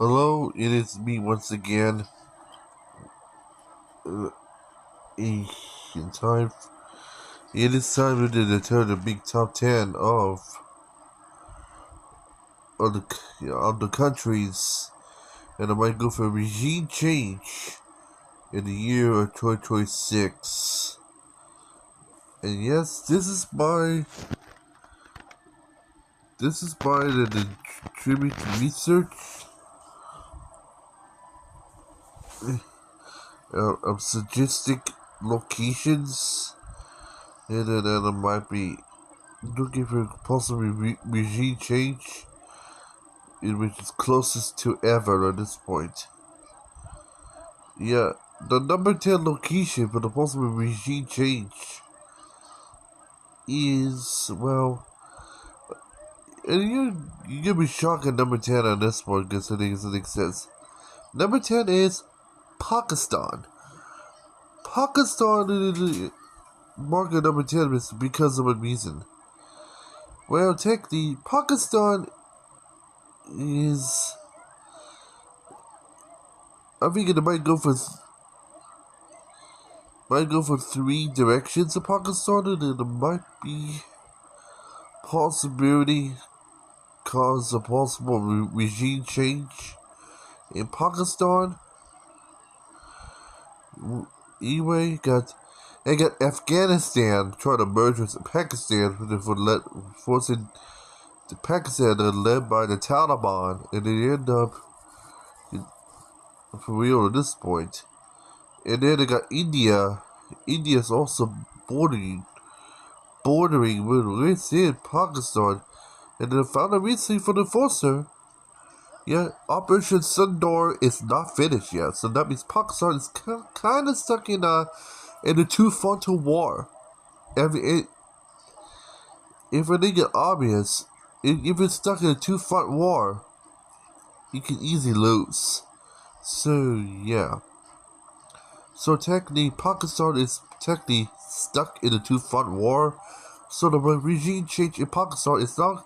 Hello, it is me once again. Uh, in time, it is time to deter the big top 10 of the countries, and I might go for regime change in the year of 2026. And yes, this is by the tribute research of suggested locations, and then I might be looking for possible regime change, in which is closest to ever at this point. Yeah, the number 10 location for the possible regime change is, well, and you're gonna be shocked at number 10 on this one, considering it says. Number 10 is Pakistan. Pakistan is marked at number 10 is because of a reason. Well, technically, Pakistan is, I think it might go for three directions of Pakistan, and it might be possibility cause a possible regime change in Pakistan. Anyway, got Afghanistan trying to merge with Pakistan forcing the Pakistan led by the Taliban, and they end up for real at this point. And then they got India. India's also bordering with within Pakistan, and then found a recently for the enforcer. Yeah, Operation Sundar is not finished yet, so that means Pakistan is kind of stuck in a two-front war. If it didn't get obvious, if it's stuck in a two-front war, you can easily lose. So yeah. So technically, Pakistan is technically stuck in a two-front war. So the regime change in Pakistan is now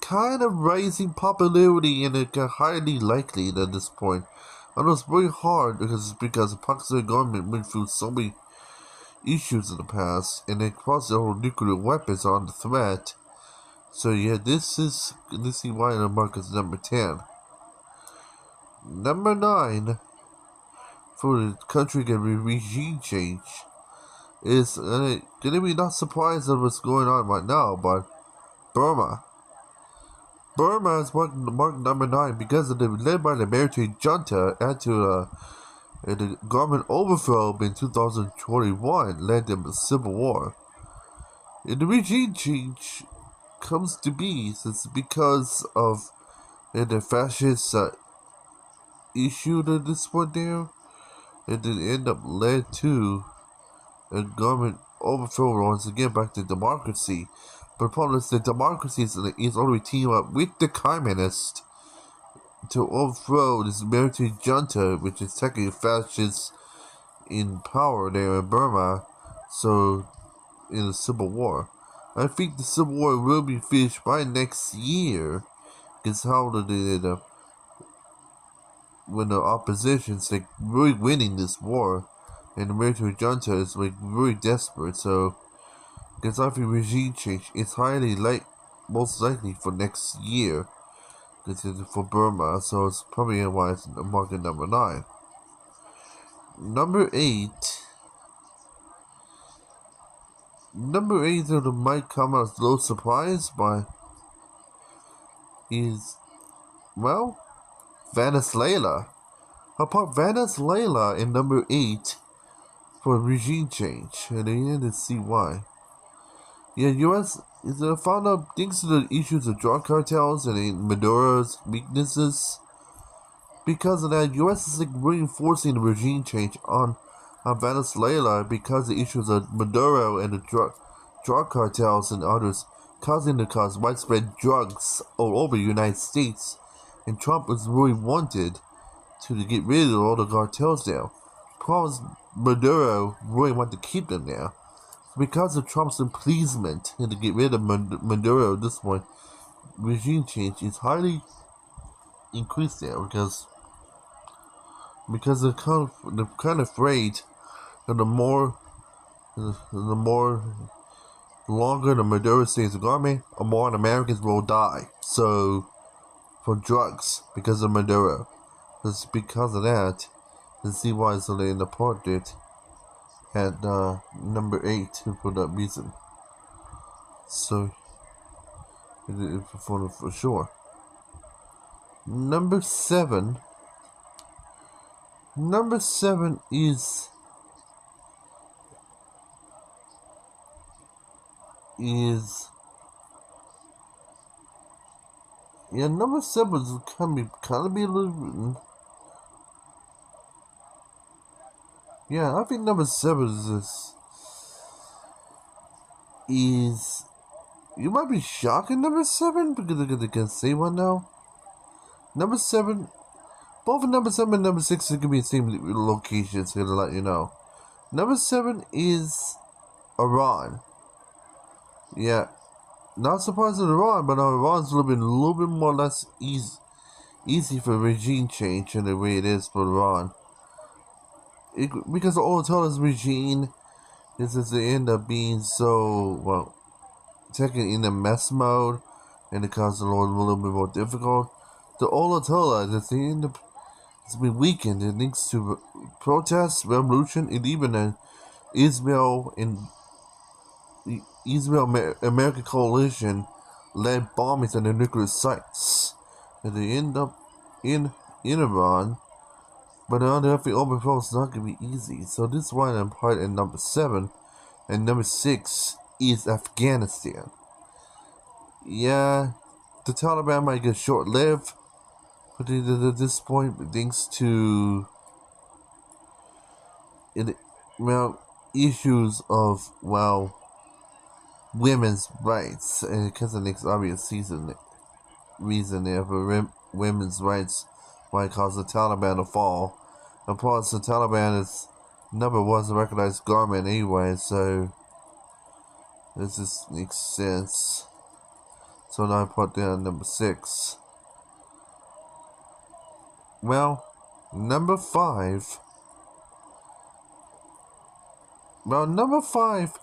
kind of rising popularity, and it's highly likely at this point. I know it's very hard because the Pakistan government went through so many issues in the past, and they possible nuclear weapons are under threat. So yeah, this is why the mark is number 10. Number 9 for the country to be regime change is gonna be not surprised at what's going on right now, but Burma. Burma is marked number 9 because of led by the military junta after the government overthrow in 2021 led them to civil war. And the regime change comes to be because of the fascist issue at this point there, and then end up led to a government overthrow once again back to democracy. But the problem is that democracy is already teamed up with the communists to overthrow this military junta, which is technically fascist in power there in Burma. So, in the civil war, I think the civil war will be finished by next year. Because how when the opposition's like really winning this war, and the military junta is like really desperate. So, because I think regime change is most likely for next year. For Burma, so it's probably why it's market number 9. Number 8 that might come as a little surprise by is, well, Venezuela. How about Venezuela in number 8 for regime change? And then to see why. Yeah, U.S. is found out thanks to the issues of drug cartels and Maduro's weaknesses. Because of that, U.S. is like reinforcing the regime change on Venezuela because of the issues of Maduro and the drug cartels and others causing to cause widespread drugs all over the United States. And Trump was really wanted to get rid of all the cartels now. Problem is, Maduro really wanted to keep them there. Because of Trump's appeasement and to get rid of Maduro at this point, regime change is highly increase there because they're kind of afraid that the more longer the Maduro stays in government, the more Americans will die. So for drugs because of Maduro. It's because of that. And see why so they deported at number 8 for that reason. So for sure. Number 7 is number 7 is kind of be a little. Yeah, I think number 7 is you might be shocked at number 7 because they can say one now. Number 7, both number 7 and number 6 could be the same location, so to let you know. Number 7 is Iran. Yeah, not surprised at Iran, but Iran's a little bit more or less easy for regime change in the way it is for Iran. Because the Ayatollah's regime is they end up being so, well, taken in a mess mode, and it causes a little bit more difficult. The Ayatollah, that they end up, it's been weakened. It links to protests, revolution, and even an Israel-American coalition led bombings on the nuclear sites. And they end up in Iran. But on the other overthrow is not going to be easy. So this is why I'm part at number 7. And number 6 is Afghanistan. Yeah, the Taliban might get short-lived. But at this point, thanks to issues of, well, women's rights. And because of the next obvious reason there for women's rights might cause the Taliban to fall. And plus, the Taliban never was a recognized government anyway, so this just makes sense. So now I put down number 6. Well, number 5. Well, number 5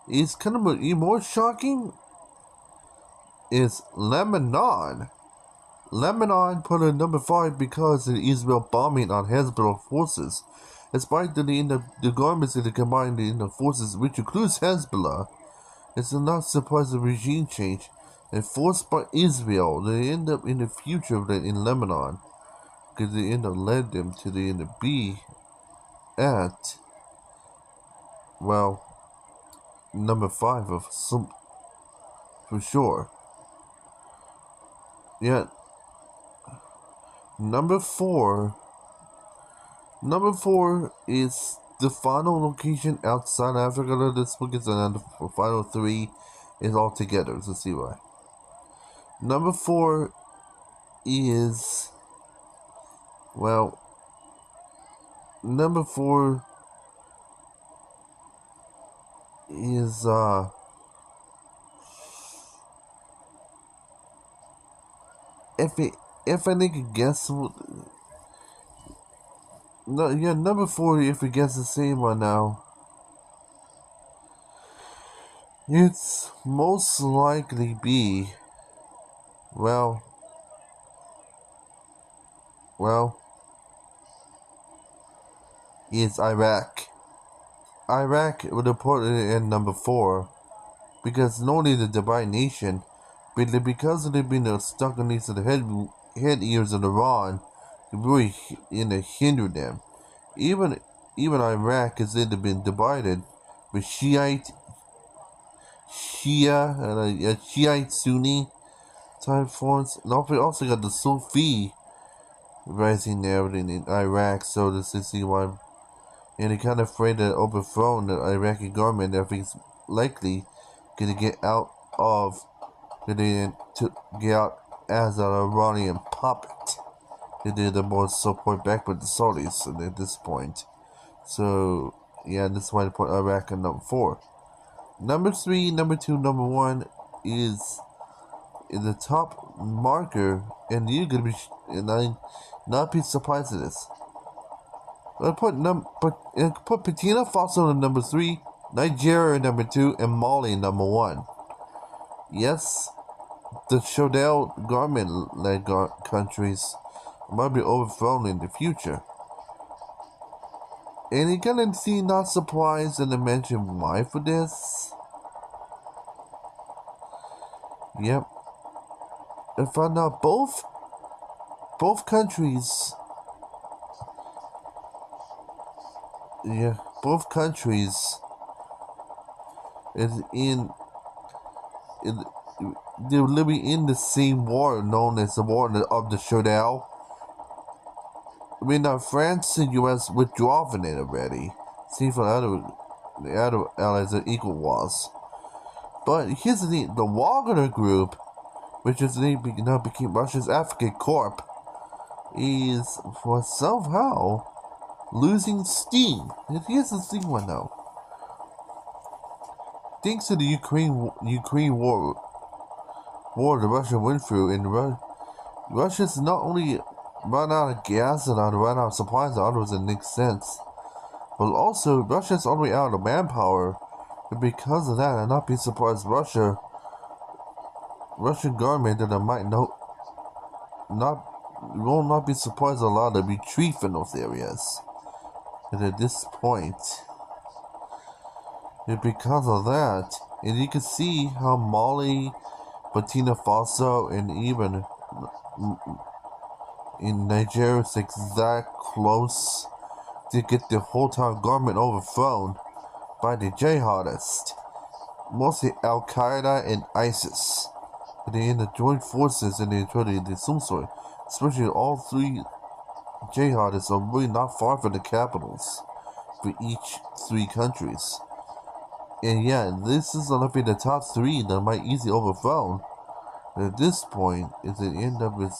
is kind of even more shocking. Is Lebanon. Lebanon put at number 5 because of the Israel bombing on Hezbollah forces. Despite the governments that combined in the forces, which includes Hezbollah, it's not surprising regime change enforced by Israel. They end up in the future in Lebanon because they end up led them to the end up be at, well, number 5 of some for sure. Yeah. Number 4 is the final location outside Africa. This book is and the final 3 is all together. So let's see why. Number 4 is, well, number 4 is if I think a guess, no, yeah, number 4, if we guess the same one now, it's most likely be, well, is Iraq. Iraq would have put it in number 4 because not only the Dubai nation, but because they've been stuck on these head ears of Iran, it really hindered them. Even Iraq has been divided with Shiite, Sunni type forms. And also got the Sufi rising there in Iraq. So this is why, and they're kind of afraid that overthrow the Iraqi government. I think it's likely going to get out of, to get out as an Iranian puppet. They did the more support back with the Saudis at this point. So, yeah, that's why they put Iraq at number 4. Number 3, number 2, number 1 is in the top marker, and you're gonna be, and I not be surprised at this. I put Burkina Faso in number 3, Nigeria in number 2, and Mali in number 1. Yes, the Shodel government-led countries might be overthrown in the future. And you're gonna see not surprised and mention why for this. Yep. And find out both countries. Yeah, both countries is they're living in the same war known as the War of the Shodel. I mean, France and U.S. withdraw from it already. See for the other allies are equal wars. But here's the thing: the Wagner Group, which is now became Russia's African Corp, is for somehow losing steam. And here's the thing one now. Thanks to the Ukraine war the Russia went through, and Russia's not only run out of gas and run out of supplies and others that make sense, but also Russia's already out of manpower, and because of that, I'd not be surprised Russian government that I might will not be surprised allowed to retreat from those areas. And at this point, and because of that, and you can see how Mali, Burkina Faso, and even in Nigeria is exact close to get the whole entire government overthrown by the jihadists, mostly Al Qaeda and ISIS. They're in the joint forces and they're trying to do some sort. Especially all three jihadists are really not far from the capitals for each 3 countries. And yeah, this is gonna be the top 3 that might easily overthrown. And at this point, is it end up with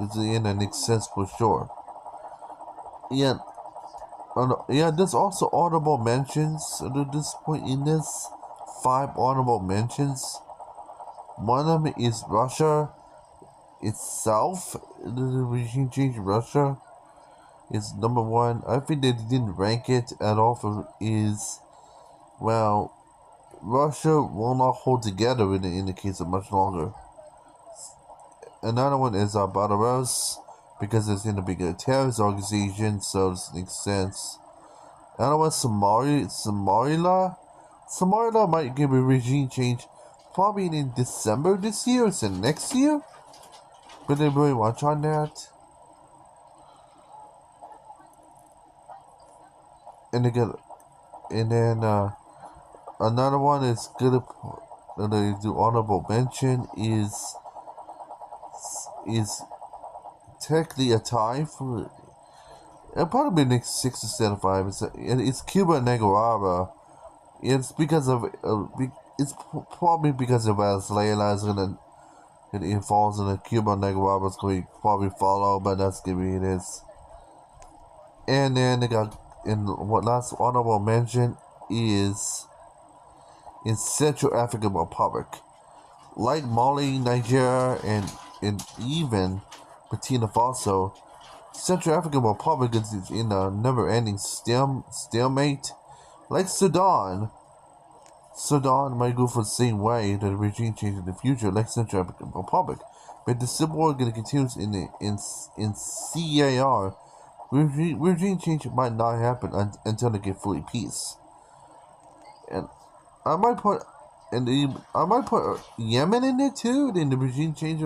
it's the end that makes sense for sure. Yeah, there's also honorable mentions at this point in this. 5 honorable mentions. One of them is Russia itself. The regime change in Russia is number 1. I think they didn't rank it at all for Russia will not hold together in the case of much longer. Another one is Belarus, because it's in a bigger terrorist organization, so it makes sense. Another one, Somalia. Somalia might give a regime change probably in December this year, or next year. But they really watch on that. And then another one is good. They do honorable mention is technically a tie for. It'll probably be next 6 to 5. It's Cuba and Nicaragua. It's because of it's probably because of Venezuela is gonna it falls in the Cuba and Nicaragua is going to probably follow, but that's gonna be it is. And then they got what last honorable mention is in Central African Republic, like Mali, Nigeria, and even Burkina Faso. Central African Republic is in a never-ending stalemate. Like Sudan might go for the same way that the regime change in the future, like Central African Republic. But the civil war going to continue in CAR. Regime change might not happen until they get fully peace. And I might put Yemen in there too. In the regime change,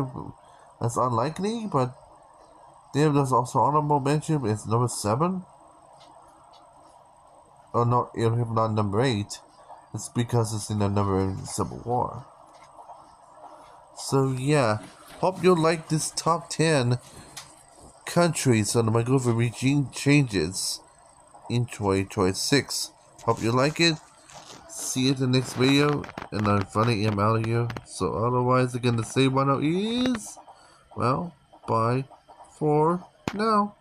that's unlikely, but then there's also honorable mention. It's number 7. Or not, if not number 8. It's because it's in the never-ending civil war. So yeah, hope you like this top 10 countries on the MacGyver regime changes in 2026. Hope you like it. See you in the next video, and I'm funny, I'm out of here. So otherwise, again, the same one is, well, bye for now.